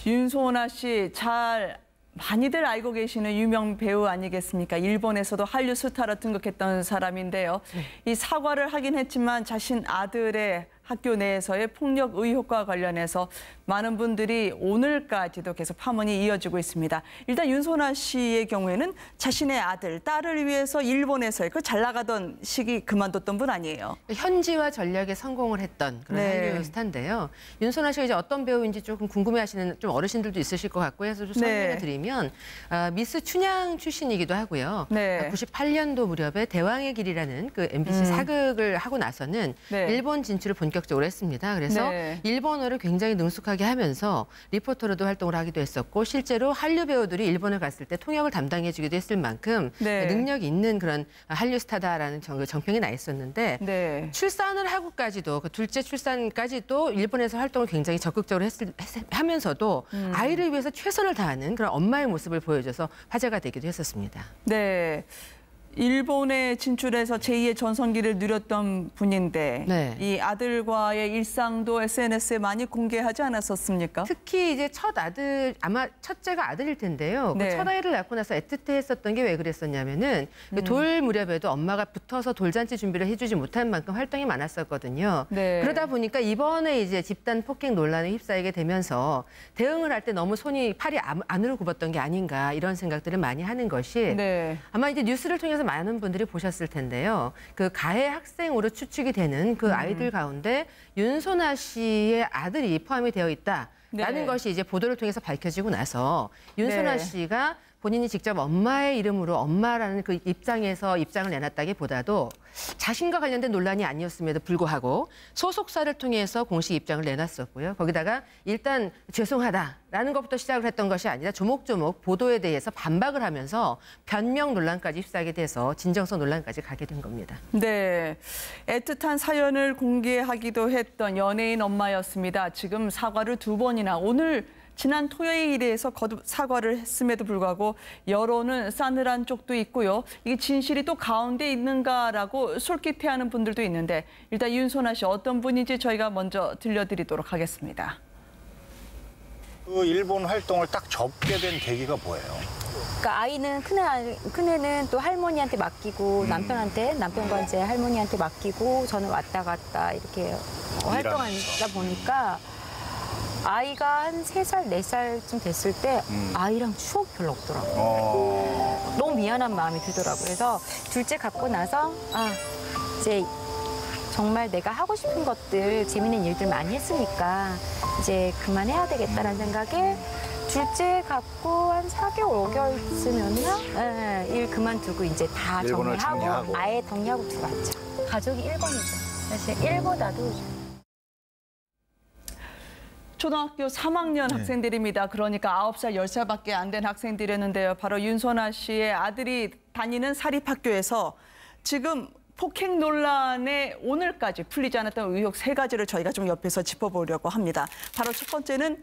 윤소나 씨 많이들 알고 계시는 유명 배우 아니겠습니까? 일본에서도 한류 스타로 등극했던 사람인데요. 이 사과를 하긴 했지만 자신 아들의 학교 내에서의 폭력 의혹과 관련해서 많은 분들이 오늘까지도 계속 파문이 이어지고 있습니다. 일단 윤소나 씨의 경우에는 자신의 아들, 딸을 위해서 일본에서의 그 잘 나가던 시기 그만뒀던 분 아니에요. 현지화 전략에 성공을 했던 그런 한류 스타인데요. 윤소나 씨가 이제 어떤 배우인지 조금 궁금해하시는 좀 어르신들도 있으실 것 같고 해서 좀 설명을 드리면 미스 춘향 출신이기도 하고요. 98년도 무렵에 대왕의 길이라는 그 MBC 사극을 하고 나서는 일본 진출을 본격적으로 했습니다. 그래서 일본어를 굉장히 능숙하게 하면서 리포터로도 활동을 하기도 했었고 실제로 한류 배우들이 일본을 갔을 때 통역을 담당해주기도 했을 만큼 능력이 있는 그런 한류 스타다라는 정평이 나 있었는데 출산을 하고까지도 그 둘째 출산까지도 일본에서 활동을 굉장히 적극적으로 하면서도 아이를 위해서 최선을 다하는 그런 엄마의 모습을 보여줘서 화제가 되기도 했었습니다. 네. 일본에 진출해서 제2의 전성기를 누렸던 분인데 이 아들과의 일상도 SNS에 많이 공개하지 않았었습니까? 특히 이제 첫 아들, 아마 첫째가 아들일 텐데요. 그 첫 아이를 낳고 나서 애틋해했었던 게 왜 그랬었냐면은 그 돌 무렵에도 엄마가 붙어서 돌잔치 준비를 해주지 못한 만큼 활동이 많았었거든요. 그러다 보니까 이번에 이제 집단 폭행 논란에 휩싸이게 되면서 대응을 할 때 너무 팔이 안으로 굽었던 게 아닌가 이런 생각들을 많이 하는 것이 아마 이제 뉴스를 통해서 많은 분들이 보셨을 텐데요. 그 가해 학생으로 추측이 되는 그 아이들 가운데 윤소나 씨의 아들이 포함이 되어 있다라는 것이 이제 보도를 통해서 밝혀지고 나서 윤소나 씨가 본인이 직접 엄마의 이름으로 엄마라는 그 입장에서 입장을 내놨다기보다도 자신과 관련된 논란이 아니었음에도 불구하고 소속사를 통해서 공식 입장을 내놨었고요. 거기다가 일단 죄송하다라는 것부터 시작을 했던 것이 아니라 조목조목 보도에 대해서 반박을 하면서 변명 논란까지 휩싸게 돼서 진정성 논란까지 가게 된 겁니다. 네, 애틋한 사연을 공개하기도 했던 연예인 엄마였습니다. 지금 사과를 2번이나 지난 토요일에서 거듭 사과를 했음에도 불구하고 여론은 싸늘한 쪽도 있고요. 이게 진실이 또 가운데 있는가라고 솔깃해하는 분들도 있는데 일단 윤소나 씨 어떤 분인지 저희가 먼저 들려드리도록 하겠습니다. 그 일본 활동을 딱 접게 된 계기가 뭐예요? 그러니까 아이는 큰애는 또 할머니한테 맡기고 남편과 이제 할머니한테 맡기고 저는 왔다 갔다 이렇게 활동하다 보니까 아이가 한 3살, 4살쯤 됐을 때 아이랑 추억이 별로 없더라고요. 너무 미안한 마음이 들더라고요. 그래서 둘째 갖고 나서 이제 정말 내가 하고 싶은 것들, 재밌는 일들 많이 했으니까 이제 그만해야 되겠다라는 생각에 둘째 갖고 한 4개월, 5개월쯤이었나? 일 그만두고 이제 다 정리하고 아예 정리하고 들어갔죠. 가족이 1번이죠. 사실 1보다도 초등학교 3학년 학생들입니다. 그러니까 9살, 10살밖에 안 된 학생들이었는데요. 바로 윤소나 씨의 아들이 다니는 사립학교에서 지금 폭행 논란에 오늘까지 풀리지 않았던 의혹 3가지를 저희가 좀 옆에서 짚어보려고 합니다. 바로 첫 번째는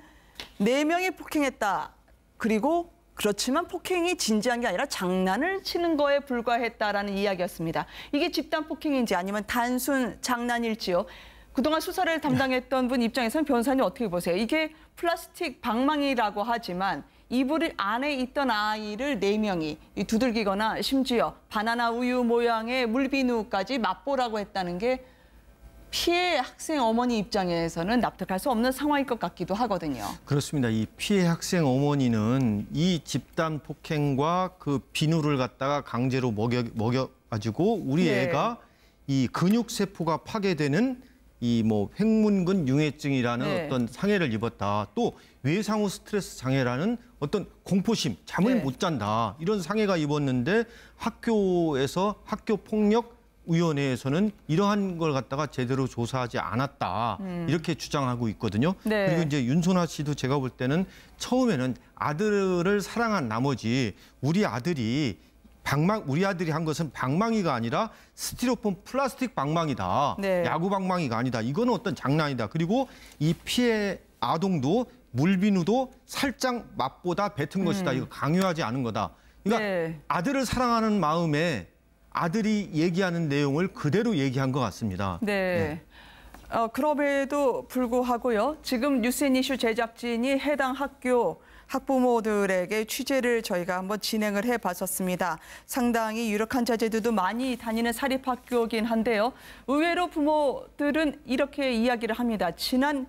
4명이 폭행했다. 그리고 그렇지만 폭행이 진지한 게 아니라 장난을 치는 거에 불과했다라는 이야기였습니다. 이게 집단 폭행인지 아니면 단순 장난일지요. 그동안 수사를 담당했던 분 입장에서는 변호사님 어떻게 보세요? 이게 플라스틱 방망이라고 하지만 이불 안에 있던 아이를 4명이 두들기거나 심지어 바나나 우유 모양의 물비누까지 맛보라고 했다는 게 피해 학생 어머니 입장에서는 납득할 수 없는 상황일 것 같기도 하거든요. 그렇습니다. 이 피해 학생 어머니는 이 집단 폭행과 그 비누를 갖다가 강제로 먹여가지고 우리 애가 이 근육세포가 파괴되는 이 횡문근 융해증이라는 어떤 상해를 입었다. 또 외상후 스트레스 장애라는 어떤 공포심, 잠을 못 잔다. 이런 상해가 입었는데 학교에서 학교폭력위원회에서는 이러한 걸 갖다가 제대로 조사하지 않았다. 이렇게 주장하고 있거든요. 그리고 이제 윤소나 씨도 제가 볼 때는 처음에는 아들을 사랑한 나머지 우리 아들이 한 것은 방망이가 아니라 스티로폼 플라스틱 방망이다. 야구 방망이가 아니다. 이거는 어떤 장난이다. 그리고 이 피해 아동도 물비누도 살짝 맛보다 뱉은 것이다. 이거 강요하지 않은 거다. 그러니까 아들을 사랑하는 마음에 아들이 얘기하는 내용을 그대로 얘기한 것 같습니다. 그럼에도 불구하고요. 지금 뉴스앤이슈 제작진이 해당 학교 학부모들에게 취재를 저희가 한번 진행을 해봤었습니다. 상당히 유력한 자제들도 많이 다니는 사립학교긴 한데요. 의외로 부모들은 이렇게 이야기를 합니다. 지난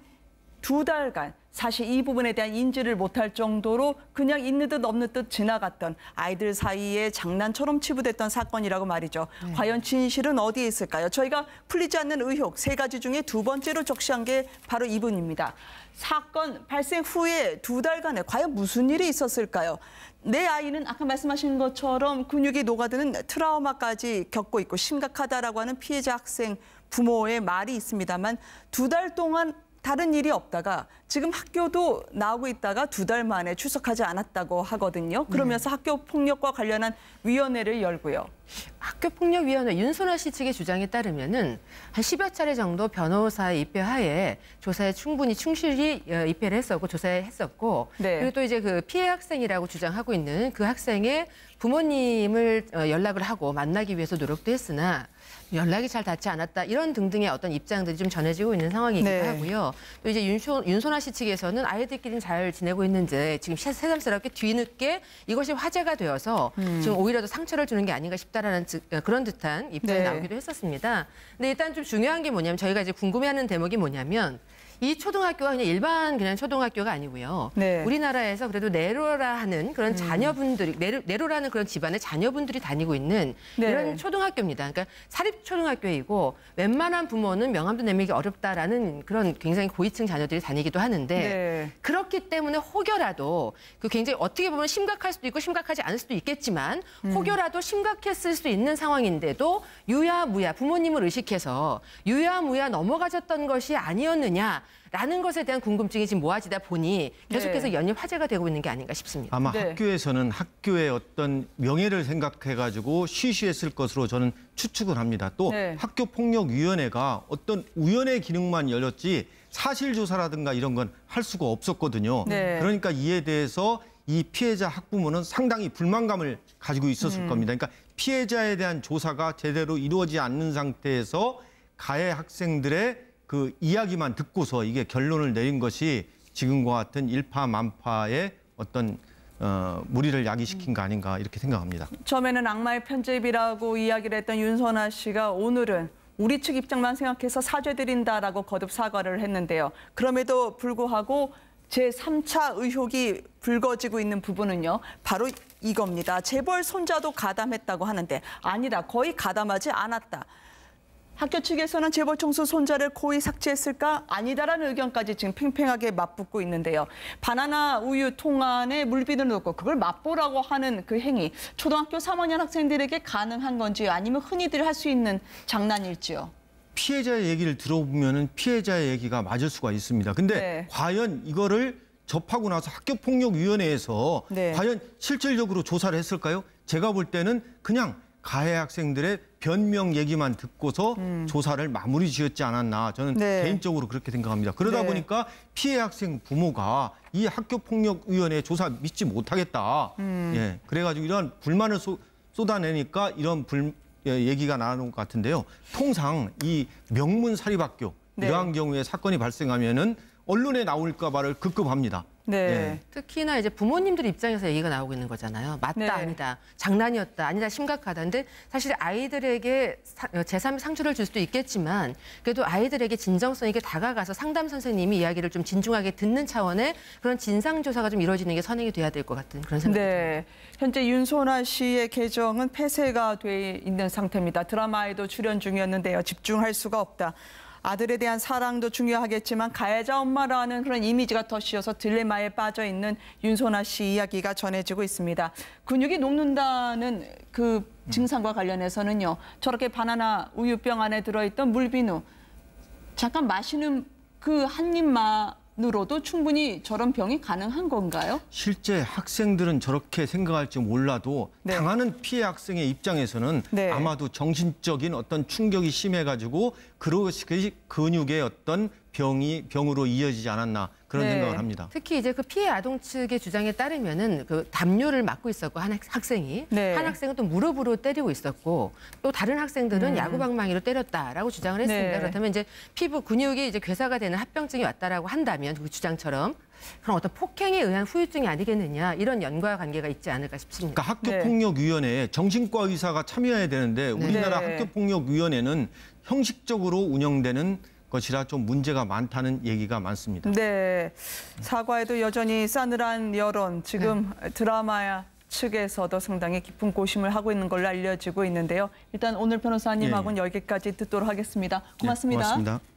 2달간 사실 이 부분에 대한 인지를 못할 정도로 그냥 있는 듯 없는 듯 지나갔던 아이들 사이에 장난처럼 치부됐던 사건이라고 말이죠. 과연 진실은 어디에 있을까요? 저희가 풀리지 않는 의혹 3가지 중에 2번째로 적시한 게 바로 이분입니다. 사건 발생 후에 2달간에 과연 무슨 일이 있었을까요? 내 아이는 아까 말씀하신 것처럼 근육이 녹아드는 트라우마까지 겪고 있고 심각하다라고 하는 피해자 학생 부모의 말이 있습니다만 2달 동안 다른 일이 없다가 지금 학교도 나오고 있다가 2달 만에 출석하지 않았다고 하거든요. 그러면서 학교 폭력과 관련한 위원회를 열고요. 학교폭력위원회 윤소나 씨 측의 주장에 따르면은 한 10여 차례 정도 변호사의 입회하에 조사에 충분히 충실히 입회를 했었고 조사했었고 네. 그리고 또 이제 그 피해 학생이라고 주장하고 있는 그 학생의 부모님을 연락을 하고 만나기 위해서 노력도 했으나 연락이 잘 닿지 않았다 이런 등등의 어떤 입장들이 좀 전해지고 있는 상황이기도 네. 하고요. 또 이제 윤소나 씨 측에서는 아이들끼리는 잘 지내고 있는지 지금 새삼스럽게 뒤늦게 이것이 화제가 되어서 지금 오히려 더 상처를 주는 게 아닌가 싶다라는 그런 듯한 입장이 네. 나오기도 했었습니다. 근데 일단 좀 중요한 게 뭐냐면 저희가 이제 궁금해하는 대목이 뭐냐면 이 초등학교가 그냥 일반 그냥 초등학교가 아니고요. 네. 우리나라에서 그래도 네로라 하는 그런 자녀분들이 네로라는 그런 집안의 자녀분들이 다니고 있는 네. 이런 초등학교입니다. 그러니까 사립 초등학교이고 웬만한 부모는 명함도 내밀기 어렵다라는 그런 굉장히 고위층 자녀들이 다니기도 하는데 네. 그렇기 때문에 혹여라도 그 굉장히 어떻게 보면 심각할 수도 있고 심각하지 않을 수도 있겠지만 혹여라도 심각했을 수 있는 상황인데도 유야무야 부모님을 의식해서 유야무야 넘어가졌던 것이 아니었느냐라는 것에 대한 궁금증이 지금 모아지다 보니 계속해서 네. 연일 화제가 되고 있는 게 아닌가 싶습니다. 아마 네. 학교에서는 학교의 어떤 명예를 생각해가지고 쉬쉬했을 것으로 저는 추측을 합니다. 또 네. 학교폭력위원회가 어떤 위원회 기능만 열렸지 사실조사라든가 이런 건 할 수가 없었거든요. 네. 그러니까 이에 대해서 이 피해자 학부모는 상당히 불만감을 가지고 있었을 겁니다. 그러니까 피해자에 대한 조사가 제대로 이루어지지 않는 상태에서 가해 학생들의 그 이야기만 듣고서 이게 결론을 내린 것이 지금과 같은 일파만파의 어떤 무리를 야기시킨 거 아닌가 이렇게 생각합니다. 처음에는 악마의 편집이라고 이야기를 했던 윤소나 씨가 오늘은 우리 측 입장만 생각해서 사죄드린다라고 거듭 사과를 했는데요. 그럼에도 불구하고 제3차 의혹이 불거지고 있는 부분은요. 바로 이겁니다. 재벌 손자도 가담했다고 하는데 아니다. 거의 가담하지 않았다. 학교 측에서는 재벌 총수 손자를 고의 삭제했을까? 아니다라는 의견까지 지금 팽팽하게 맞붙고 있는데요. 바나나 우유 통안에 물비늘 넣고 그걸 맛보라고 하는 그 행위. 초등학교 3학년 학생들에게 가능한 건지 아니면 흔히들 할 수 있는 장난일지요. 피해자의 얘기를 들어보면 피해자의 얘기가 맞을 수가 있습니다. 근데 네. 과연 이거를 접하고 나서 학교폭력위원회에서 네. 과연 실질적으로 조사를 했을까요? 제가 볼 때는 그냥 가해 학생들의 변명 얘기만 듣고서 조사를 마무리 지었지 않았나 저는 네. 개인적으로 그렇게 생각합니다. 그러다 네. 보니까 피해 학생 부모가 이 학교폭력위원회 조사 믿지 못하겠다. 예, 그래가지고 이런 불만을 쏟아내니까 이런 얘기가 나오는 것 같은데요. 통상 이 명문 사립학교 네. 이러한 경우에 사건이 발생하면은 언론에 나올까 봐를 급급합니다. 네. 예. 특히나 이제 부모님들 입장에서 얘기가 나오고 있는 거잖아요. 맞다, 네. 아니다, 장난이었다, 아니다, 심각하다. 근데 사실 아이들에게 제3의 상처를 줄 수도 있겠지만 그래도 아이들에게 진정성 있게 다가가서 상담 선생님이 이야기를 좀 진중하게 듣는 차원의 그런 진상조사가 좀 이루어지는 게 선행이 돼야 될 것 같은 그런 생각이 듭니다. 네. 현재 윤소나 씨의 계정은 폐쇄가 돼 있는 상태입니다. 드라마에도 출연 중이었는데요. 집중할 수가 없다. 아들에 대한 사랑도 중요하겠지만 가해자 엄마라는 그런 이미지가 더 씌어서 딜레마에 빠져 있는 윤소나 씨 이야기가 전해지고 있습니다. 근육이 녹는다는 그 증상과 관련해서는요. 저렇게 바나나 우유병 안에 들어있던 물비누 잠깐 마시는 그 한 입만으로도 충분히 저런 병이 가능한 건가요? 실제 학생들은 저렇게 생각할지 몰라도 네. 당하는 피해 학생의 입장에서는 네. 아마도 정신적인 어떤 충격이 심해가지고 그것이 근육의 어떤 병으로 이어지지 않았나 그런 네. 생각을 합니다. 특히 이제 그 피해 아동 측의 주장에 따르면은 그 담요를 맡고 있었고 한 학생이 네. 한 학생은 또 무릎으로 때리고 있었고 또 다른 학생들은 야구방망이로 때렸다라고 주장을 했습니다. 네. 그렇다면 이제 피부 근육이 이제 괴사가 되는 합병증이 왔다라고 한다면 그 주장처럼 그럼 어떤 폭행에 의한 후유증이 아니겠느냐 이런 연관 관계가 있지 않을까 싶습니다. 그러니까 네. 학교폭력위원회에 정신과 의사가 참여해야 되는데 우리나라 네. 학교폭력위원회는 형식적으로 운영되는 것이라 좀 문제가 많다는 얘기가 많습니다. 네, 사과에도 여전히 싸늘한 여론, 지금 드라마 측에서도 상당히 깊은 고심을 하고 있는 걸로 알려지고 있는데요. 일단 오늘 변호사님하고는 여기까지 듣도록 하겠습니다. 고맙습니다. 네, 고맙습니다.